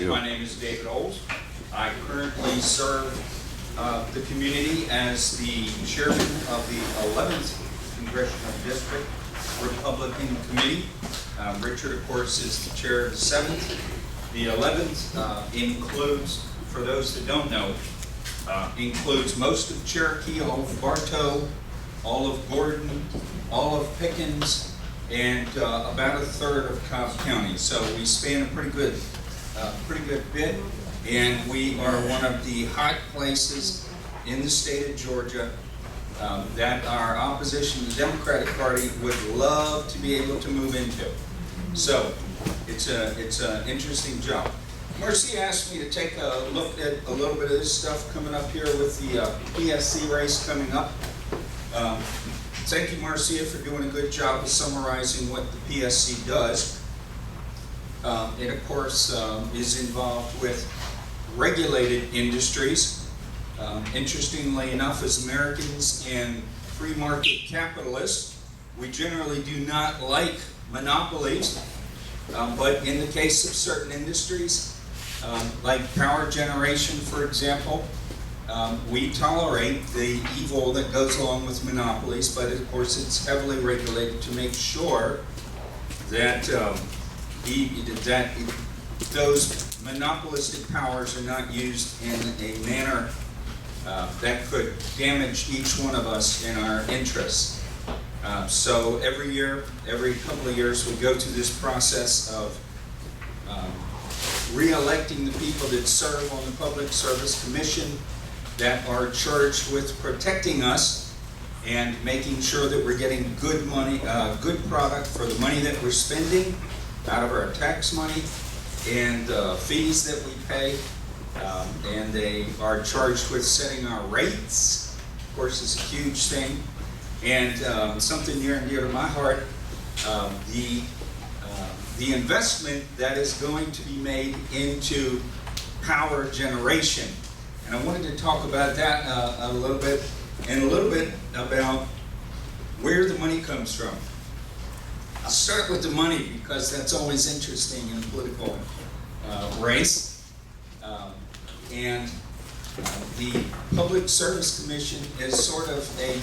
you. My name is David Oles. I currently serve the community as the chairman of the 11th Congressional District Republican Committee. Richard, of course, is the chair of the 7th. The 11th includes, for those that don't know, includes most of Cherokee, all of Bartow, all of Gordon, all of Pickens, and about a third of Cobb County. So we span a pretty good bit, and we are one of the hot places in the state of Georgia that our opposition, the Democratic Party, would love to be able to move into. So it's an interesting job. Marcy asked me to take a look at a little bit of this stuff coming up here with the PSC race coming up. Thank you, Marcia, for doing a good job of summarizing what the PSC does. It, of course, is involved with regulated industries. Interestingly enough, as Americans and free market capitalists, we generally do not like monopolies, but in the case of certain industries, like power generation, for example, we tolerate the evil that goes along with monopolies, but of course it's heavily regulated to make sure that those monopolistic powers are not used in a manner that could damage each one of us in our interests. So every year, every couple of years, we go through this process of re-electing the people that serve on the Public Service Commission that are charged with protecting us and making sure that we're getting good money, good product for the money that we're spending out of our tax money and fees that we pay. And they are charged with setting our rates. Of course, it's a huge thing. And something near and dear to my heart, the investment that is going to be made into power generation. And I wanted to talk about that a little bit, and a little bit about where the money comes from. I'll start with the money because that's always interesting in a political race. And the Public Service Commission is sort of a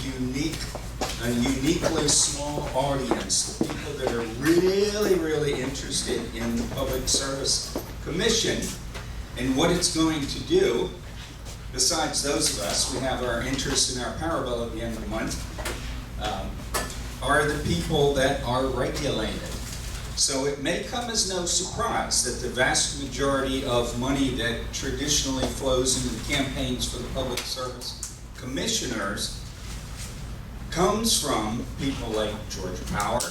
uniquely small audience. The people that are really, really interested in the Public Service Commission and what it's going to do. Besides those of us, we have our interest in our power bill at the end of the month, are the people that are regulated. So it may come as no surprise that the vast majority of money that traditionally flows into the campaigns for the Public Service Commissioners comes from people like Georgia Power,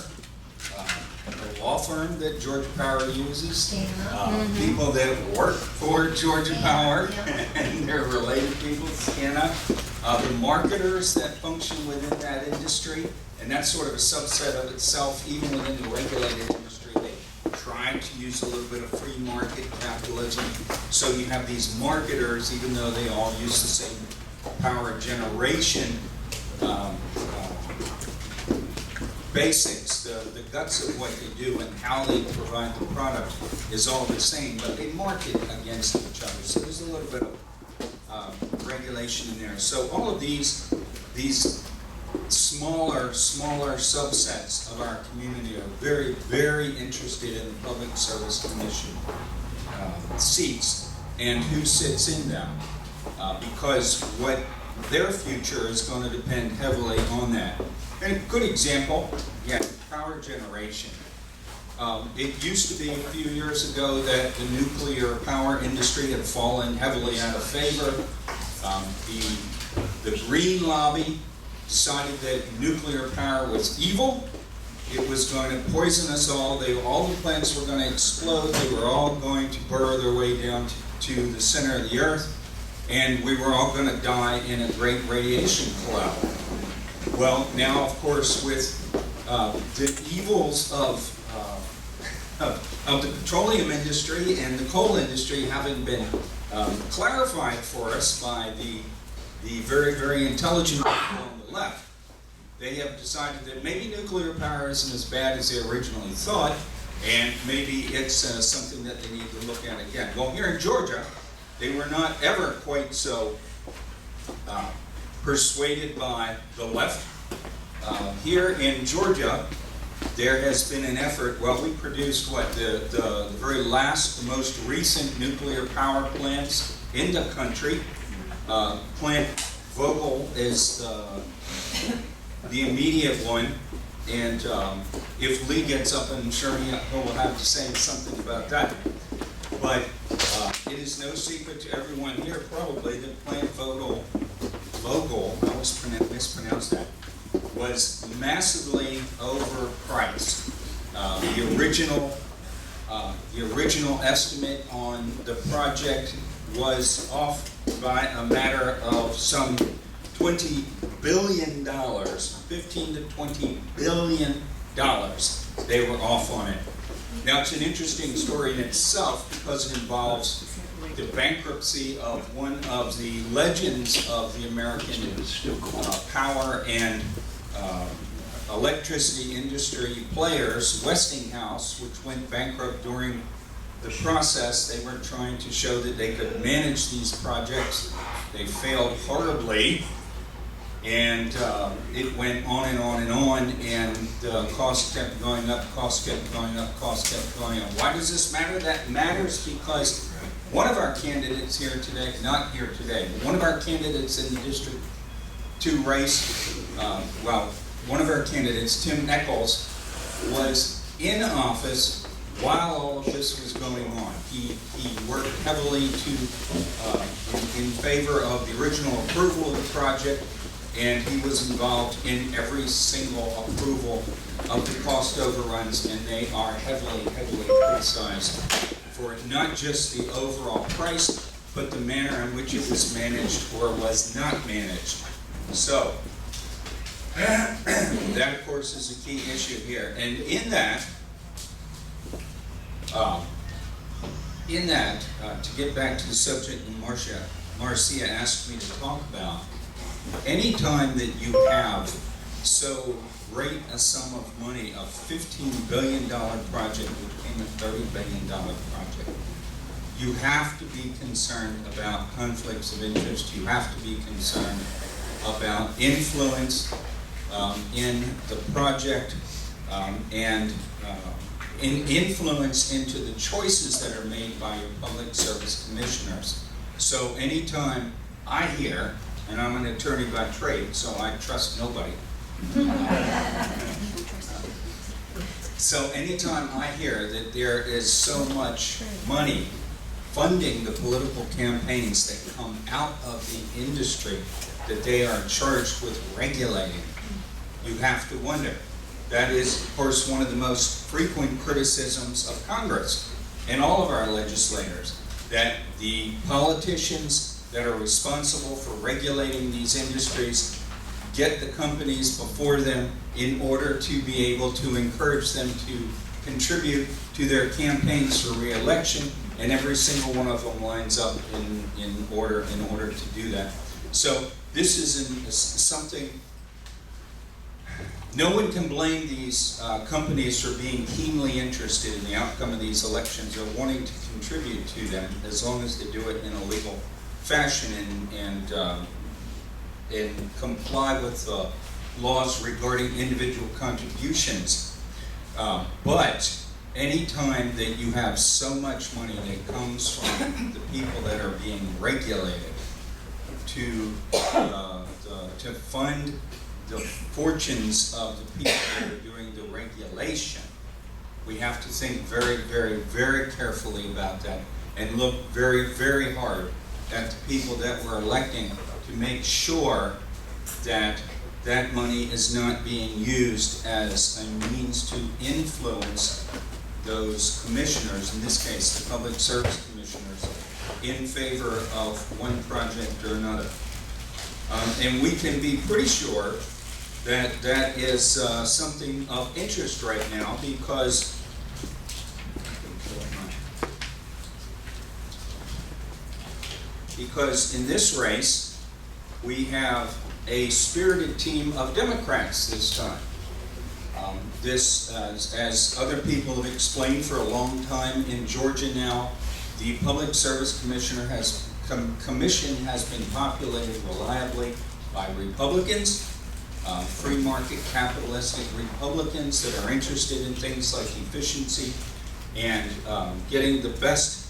the law firm that Georgia Power uses, people that work for Georgia Power and they're related people, Sienna, the marketers that function within that industry, and that's sort of a subset of itself. Even within the regulated industry, they try to use a little bit of free market capitalism. So you have these marketers, even though they all use the same power generation basics, the guts of what they do and how they provide the product is all the same, but they market against each other. So there's a little bit of regulation in there. So all of these smaller subsets of our community are very, very interested in the Public Service Commission seats and who sits in them, because what their future is going to depend heavily on that. And a good example, again, power generation. It used to be a few years ago that the nuclear power industry had fallen heavily out of favor. The Green lobby decided that nuclear power was evil. It was going to poison us all. All the plants were going to explode. They were all going to burrow their way down to the center of the earth. And we were all going to die in a great radiation cloud. Well, now, of course, with the evils of the petroleum industry and the coal industry having been clarified for us by the very, very intelligent people on the left, they have decided that maybe nuclear power isn't as bad as they originally thought, And maybe it's something that they need to look at again. Well, here in Georgia, they were not ever quite so persuaded by the left. Here in Georgia, there has been an effort. Well, we produced what, the very last, the most recent nuclear power plants in the country. Plant Vogel is the immediate one, and if Lee gets up, I'm sure he'll have to say something about that. But it is no secret to everyone here probably that Plant Vogel, I always mispronounce that, was massively overpriced. The original estimate on the project was off by a matter of some $20 billion, $15 to $20 billion. They were off on it. Now, it's an interesting story in itself because it involves the bankruptcy of one of the legends of the American power and electricity industry players, Westinghouse, which went bankrupt during the process. They were trying to show that they could manage these projects. They failed horribly, and it went on and on and on, and the cost kept going up, cost kept going up, cost kept going up. Why does this matter? That matters because one of our candidates here today, not here today, but one of our candidates in the District 2 race, one of our candidates, Tim Echols, was in office while all of this was going on. He worked heavily in favor of the original approval of the project, and he was involved in every single approval of the cost overruns, and they are heavily criticized for not just the overall price, but the manner in which it was managed or was not managed. So, that of course is a key issue here. And in that, to get back to the subject that Marcia asked me to talk about, anytime that you have so great a sum of money, a $15 billion project became a $30 billion project, you have to be concerned about conflicts of interest. You have to be concerned about influence in the project and in influence into the choices that are made by your public service commissioners. So anytime I hear, and I'm an attorney by trade, so I trust nobody. So anytime I hear that there is so much money funding the political campaigns that come out of the industry that they are charged with regulating, you have to wonder. That is, of course, one of the most frequent criticisms of Congress and all of our legislators, that the politicians that are responsible for regulating these industries get the companies before them in order to be able to encourage them to contribute to their campaigns for re-election, and every single one of them lines up in order to do that. So this is something. No one can blame these companies for being keenly interested in the outcome of these elections or wanting to contribute to them, as long as they do it in a legal fashion and comply with the laws regarding individual contributions. But any time that you have so much money that comes from the people that are being regulated to fund the fortunes of the people that are doing the regulation, we have to think very, very, very carefully about that and look very, very hard at the people that we're electing to make sure that that money is not being used as a means to influence those commissioners, in this case the public service commissioners, in favor of one project or another. And we can be pretty sure that that is something of interest right now, because in this race we have a spirited team of Democrats this time. This, as other people have explained for a long time in Georgia now, the Public Service Commission has been populated reliably by Republicans, free market capitalistic Republicans that are interested in things like efficiency and getting the best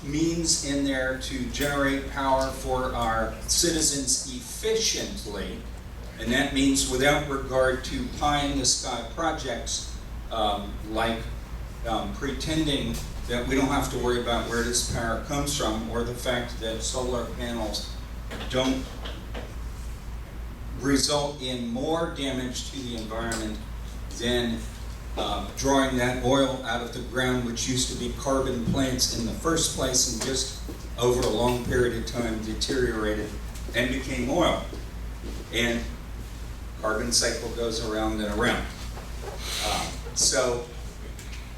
means in there to generate power for our citizens efficiently. And that means without regard to pie-in-the-sky projects like pretending that we don't have to worry about where this power comes from, or the fact that solar panels don't result in more damage to the environment than drawing that oil out of the ground, which used to be carbon plants in the first place and just over a long period of time deteriorated and became oil. And carbon cycle goes around and around. So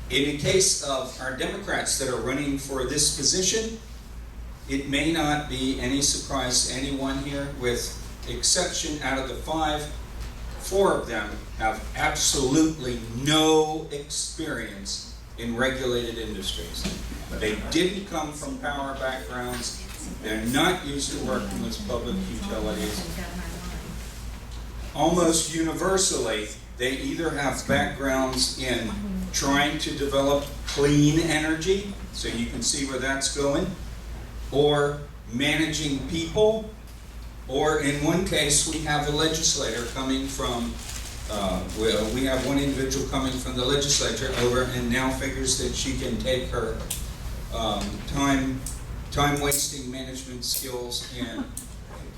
in the case of our Democrats that are running for this position, it may not be any surprise to anyone here, with exception out of the five, 4 of them have absolutely no experience in regulated industries. They didn't come from power backgrounds. They're not used to working with public utilities. Almost universally, they either have backgrounds in trying to develop clean energy, so you can see where that's going, or managing people, or in one case, we have a legislator coming from, we have one individual coming from the legislature over and now figures that she can take her time-wasting management skills and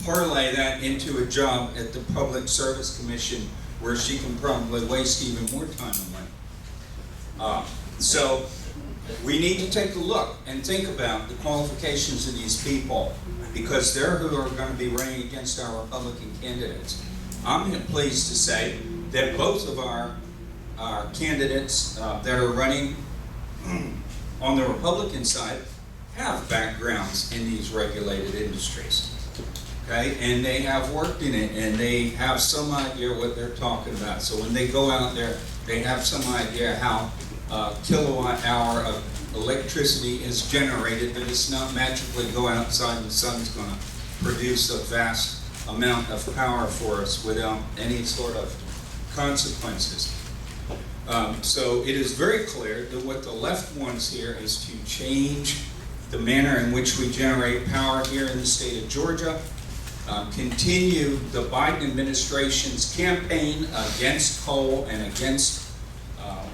parlay that into a job at the Public Service Commission, where she can probably waste even more time and money. So we need to take a look and think about the qualifications of these people, because they're who are going to be running against our Republican candidates. I'm pleased to say that both of our candidates that are running on the Republican side have backgrounds in these regulated industries. Okay, and they have worked in it, and they have some idea what they're talking about. So when they go out there, they have some idea how kilowatt hour of electricity is generated, that it's not magically go outside and the sun's going to produce a vast amount of power for us without any sort of consequences. So it is very clear that what the left wants here is to change the manner in which we generate power here in the state of Georgia, continue the Biden administration's campaign against coal and against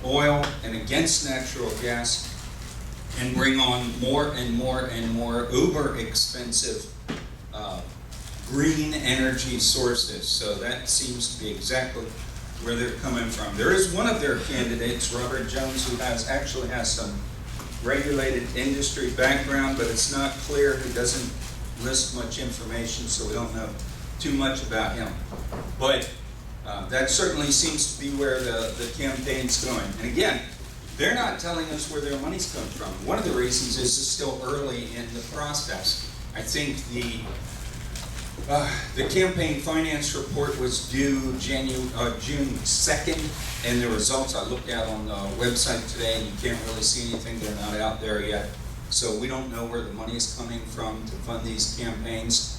oil and against natural gas, and bring on more and more and more uber expensive green energy sources. So that seems to be exactly where they're coming from. There is one of their candidates, Robert Jones, who actually has some regulated industry background, but it's not clear. He doesn't list much information, so we don't know too much about him. But that certainly seems to be where the campaign's going. And again, they're not telling us where their money's coming from. One of the reasons is it's still early in the process. I think the campaign finance report was due June 2nd, and the results I looked at on the website today, and you can't really see anything. They're not out there yet. So we don't know where the money is coming from to fund these campaigns.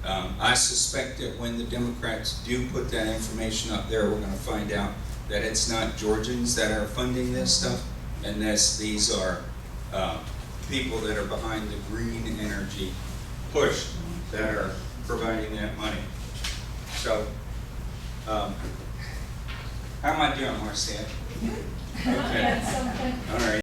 I suspect that when the Democrats do put that information up there, we're going to find out that it's not Georgians that are funding this stuff, and these are people that are behind the green energy push that are providing that money. So, how am I doing, Marcia? Okay. All right.